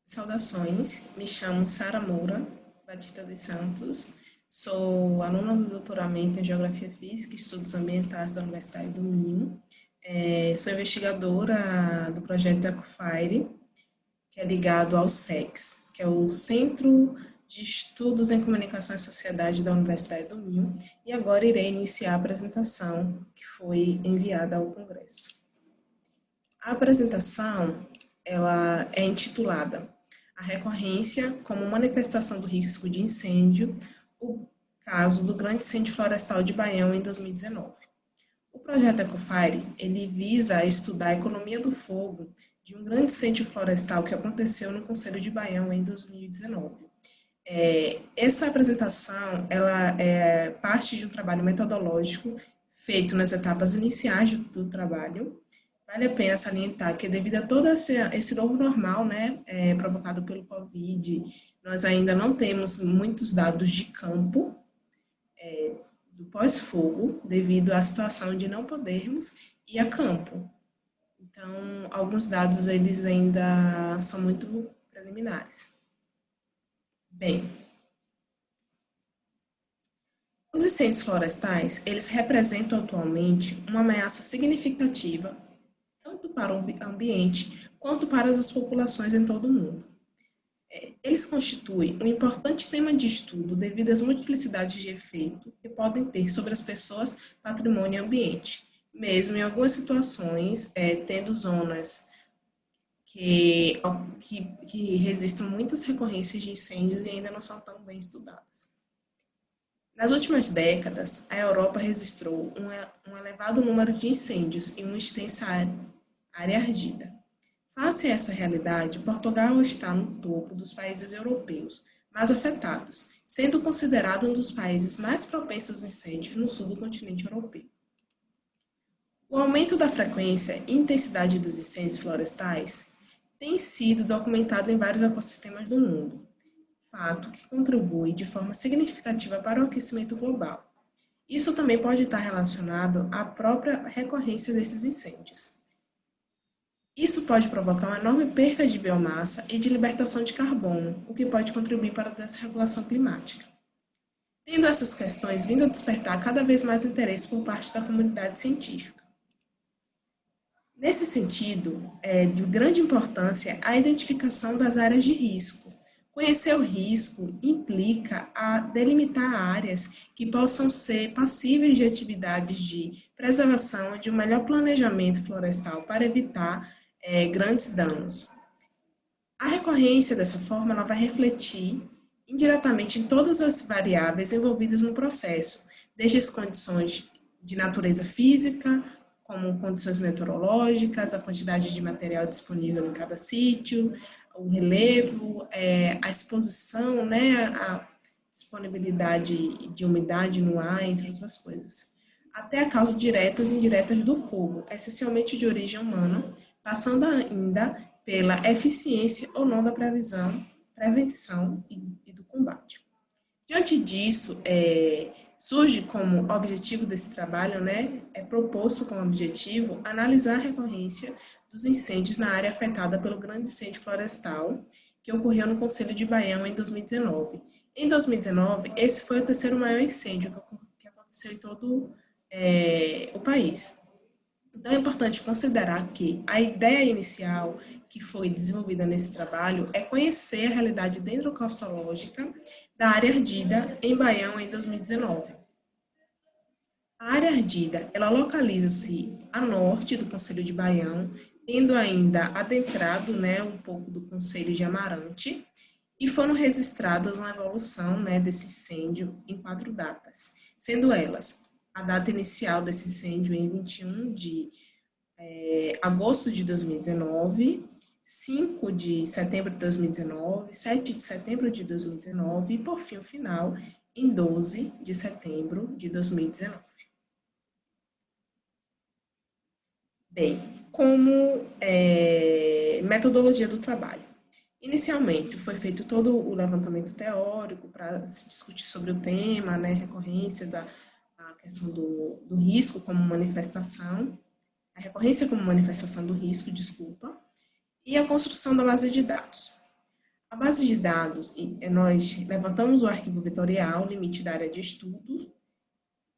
Saudações, me chamo Sara Moura Batista dos Santos, sou aluna do doutoramento em Geografia Física e Estudos Ambientais da Universidade do Minho. Sou investigadora do projeto Ecofire, que é ligado ao SEX, que é o Centro de Estudos em Comunicação e Sociedade da Universidade do Minho, e agora irei iniciar a apresentação que foi enviada ao Congresso. A apresentação, ela é intitulada A recorrência como manifestação do risco de incêndio, o caso do grande incêndio florestal de Baião em 2019. O projeto Ecofire, ele visa estudar a economia do fogo de um grande incêndio florestal que aconteceu no Conselho de Baião em 2019. Essa apresentação, ela é parte de um trabalho metodológico feito nas etapas iniciais do trabalho. Vale a pena salientar que, devido a todo esse novo normal, né, provocado pelo Covid, nós ainda não temos muitos dados de campo do pós-fogo, devido à situação de não podermos ir a campo. Então, alguns dados, eles ainda são muito preliminares. Bem, os incêndios florestais, eles representam atualmente uma ameaça significativa tanto para o ambiente quanto para as populações em todo o mundo. Eles constituem um importante tema de estudo devido às multiplicidades de efeito que podem ter sobre as pessoas, patrimônio e ambiente, mesmo em algumas situações, tendo zonas que resistem muitas recorrências de incêndios e ainda não são tão bem estudadas. Nas últimas décadas, a Europa registrou um elevado número de incêndios e uma extensa área ardida. Face a essa realidade, Portugal está no topo dos países europeus mais afetados, sendo considerado um dos países mais propensos a incêndios no sul do continente europeu. O aumento da frequência e intensidade dos incêndios florestais tem sido documentado em vários ecossistemas do mundo, fato que contribui de forma significativa para o aquecimento global. Isso também pode estar relacionado à própria recorrência desses incêndios. Isso pode provocar uma enorme perda de biomassa e de libertação de carbono, o que pode contribuir para a desregulação climática. Tendo essas questões vindo a despertar cada vez mais interesse por parte da comunidade científica. Nesse sentido, é de grande importância a identificação das áreas de risco. Conhecer o risco implica a delimitar áreas que possam ser passíveis de atividades de preservação e de um melhor planejamento florestal para evitar grandes danos. A recorrência, dessa forma, ela vai refletir indiretamente em todas as variáveis envolvidas no processo, desde as condições de natureza física, como condições meteorológicas, a quantidade de material disponível em cada sítio, o relevo, a exposição, né, a disponibilidade de umidade no ar, entre outras coisas. Até a causas diretas e indiretas do fogo, essencialmente de origem humana, passando ainda pela eficiência ou não da prevenção e do combate. Diante disso, surge como objetivo desse trabalho, né, é proposto como objetivo analisar a recorrência dos incêndios na área afetada pelo grande incêndio florestal que ocorreu no Conselho de Baião em 2019. Em 2019, esse foi o terceiro maior incêndio que aconteceu em todo o país. Então, é importante considerar que a ideia inicial que foi desenvolvida nesse trabalho é conhecer a realidade dendrocarstológica da área ardida em Baião em 2019. A área ardida, ela localiza-se a norte do Concelho de Baião, tendo ainda adentrado, né, um pouco do Concelho de Amarante, e foram registradas uma evolução, né, desse incêndio em 4 datas, sendo elas a data inicial desse incêndio em 21 de agosto de 2019, 5 de setembro de 2019, 7 de setembro de 2019 e, por fim, o final em 12 de setembro de 2019. Bem, como metodologia do trabalho. Inicialmente, foi feito todo o levantamento teórico para se discutir sobre o tema, né, recorrências, a questão do risco como manifestação, a recorrência como manifestação do risco, desculpa, e a construção da base de dados. A base de dados, nós levantamos o arquivo vetorial, o limite da área de estudos.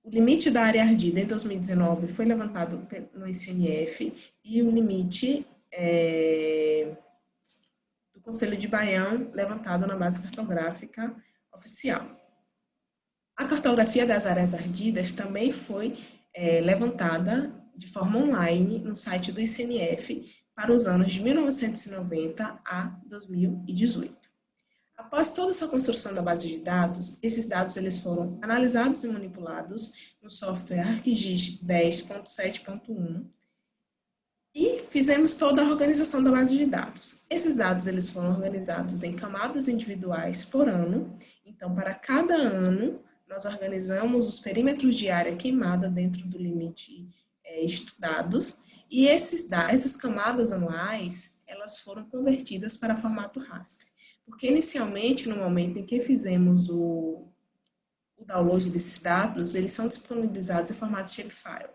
O limite da área ardida em 2019 foi levantado no ICNF e o limite do Conselho de Baião levantado na base cartográfica oficial. A cartografia das áreas ardidas também foi levantada de forma online no site do ICNF para os anos de 1990 a 2018. Após toda essa construção da base de dados, esses dados eles foram analisados e manipulados no software ArcGIS 10.7.1 e fizemos toda a organização da base de dados. Esses dados eles foram organizados em camadas individuais por ano. Então, para cada ano, nós organizamos os perímetros de área queimada dentro do limite estudados e essas camadas anuais, elas foram convertidas para formato raster. Porque inicialmente, no momento em que fizemos o download desses dados, eles são disponibilizados em formato shapefile.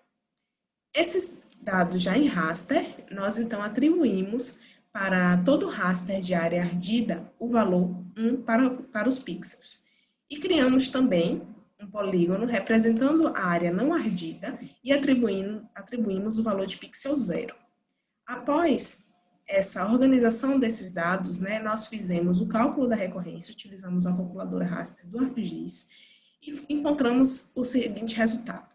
Esses dados já em raster, nós então atribuímos para todo raster de área ardida o valor 1 para os pixels. E criamos também um polígono representando a área não ardida e atribuímos o valor de pixel 0. Após essa organização desses dados, nós fizemos o cálculo da recorrência, utilizamos a calculadora raster do ArcGIS e encontramos o seguinte resultado.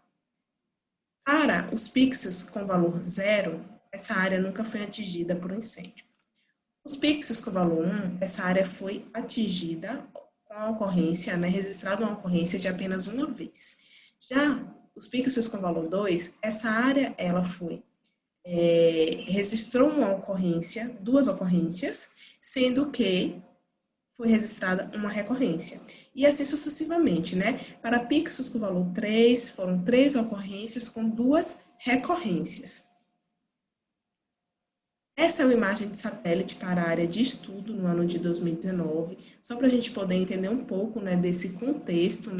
Para os pixels com valor 0, essa área nunca foi atingida por um incêndio. Os pixels com valor 1, essa área foi atingida com a ocorrência, registrada uma ocorrência de apenas uma vez. Já os pixels com valor 2, essa área ela foi registrou uma ocorrência, 2 ocorrências, sendo que foi registrada uma recorrência. E assim sucessivamente, Para pixels com valor 3, foram 3 ocorrências com 2 recorrências. Essa é uma imagem de satélite para a área de estudo no ano de 2019, só para a gente poder entender um pouco desse contexto,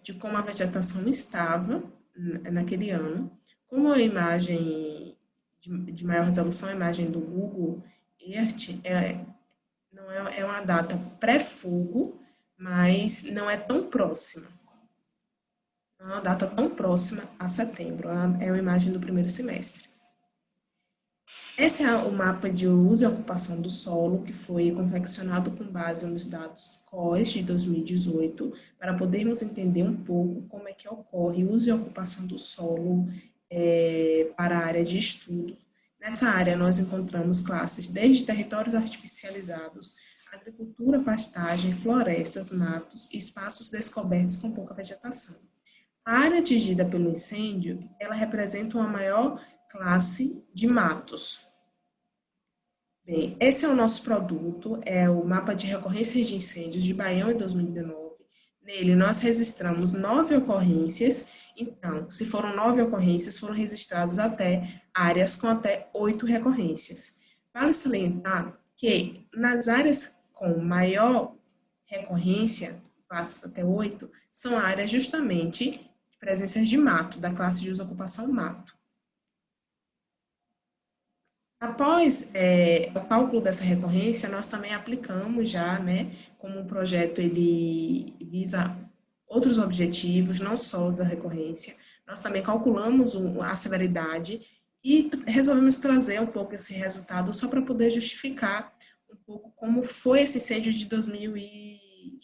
de como a vegetação estava naquele ano. Como a imagem de maior resolução, a imagem do Google Earth, não é uma data pré-fogo, mas não é tão próxima. Não é uma data tão próxima a setembro, é uma imagem do primeiro semestre. Esse é o mapa de uso e ocupação do solo, que foi confeccionado com base nos dados COES de 2018, para podermos entender um pouco como é que ocorre o uso e ocupação do solo para a área de estudo. Nessa área, nós encontramos classes desde territórios artificializados, agricultura, pastagem, florestas, matos e espaços descobertos com pouca vegetação. A área atingida pelo incêndio, ela representa uma maior classe de matos. Bem, esse é o nosso produto, é o mapa de recorrências de incêndios de Baião em 2019. Nele, nós registramos 9 ocorrências. Então, se foram 9 ocorrências, foram registradas até áreas com até 8 recorrências. Vale salientar que nas áreas com maior recorrência, passa até 8, são áreas justamente de presenças de mato, da classe de uso e ocupação mato. Após o cálculo dessa recorrência, nós também aplicamos já, como o projeto ele visa outros objetivos, não só da recorrência, nós também calculamos a severidade e resolvemos trazer um pouco esse resultado só para poder justificar um pouco como foi esse incêndio de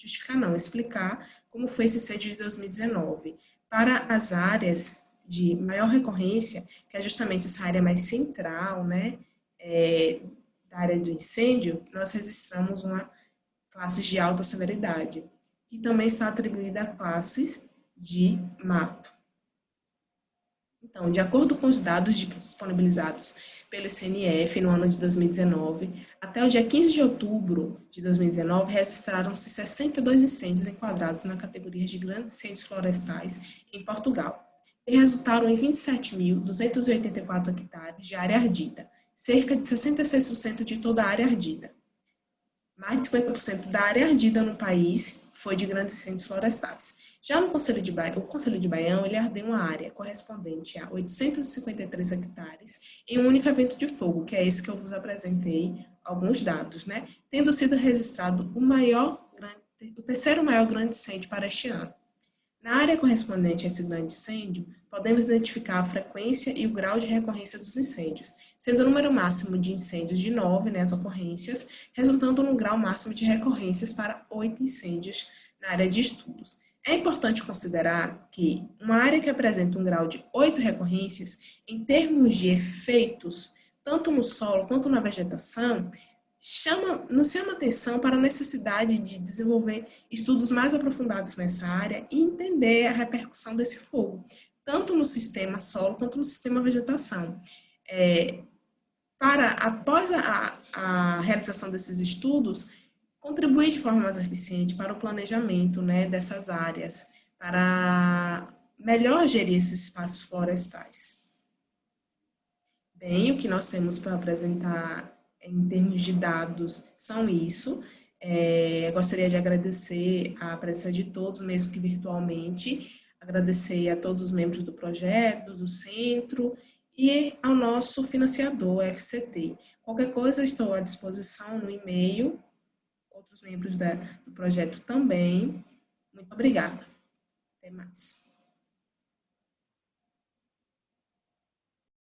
explicar como foi esse incêndio de 2019. Para as áreas de maior recorrência, que é justamente essa área mais central, da área do incêndio, nós registramos uma classe de alta severidade, que também está atribuída a classes de mato. Então, de acordo com os dados disponibilizados pelo ICNF no ano de 2019, até o dia 15 de outubro de 2019, registraram-se 62 incêndios enquadrados na categoria de grandes incêndios florestais em Portugal, e resultaram em 27.284 hectares de área ardida, cerca de 66% de toda a área ardida. Mais de 50% da área ardida no país foi de grandes incêndios florestais. Já no Conselho de Baião, o Conselho de Baião, ele ardeu uma área correspondente a 853 hectares em um único evento de fogo, que é esse que eu vos apresentei alguns dados, né? Tendo sido registrado o terceiro maior grande incêndio para este ano. Na área correspondente a esse grande incêndio, podemos identificar a frequência e o grau de recorrência dos incêndios, sendo o número máximo de incêndios de 9, né, as ocorrências, resultando no grau máximo de recorrências para 8 incêndios na área de estudos. É importante considerar que uma área que apresenta um grau de 8 recorrências, em termos de efeitos, tanto no solo quanto na vegetação, nos chama atenção para a necessidade de desenvolver estudos mais aprofundados nessa área e entender a repercussão desse fogo, tanto no sistema solo quanto no sistema vegetação. Após a realização desses estudos, contribuir de forma mais eficiente para o planejamento, né, dessas áreas, para melhor gerir esses espaços florestais. Bem, o que nós temos para apresentar em termos de dados são isso. Gostaria de agradecer a presença de todos, mesmo que virtualmente, agradecer a todos os membros do projeto, do centro e ao nosso financiador, a FCT. Qualquer coisa, estou à disposição no e-mail, outros membros do projeto também. Muito obrigada. Até mais.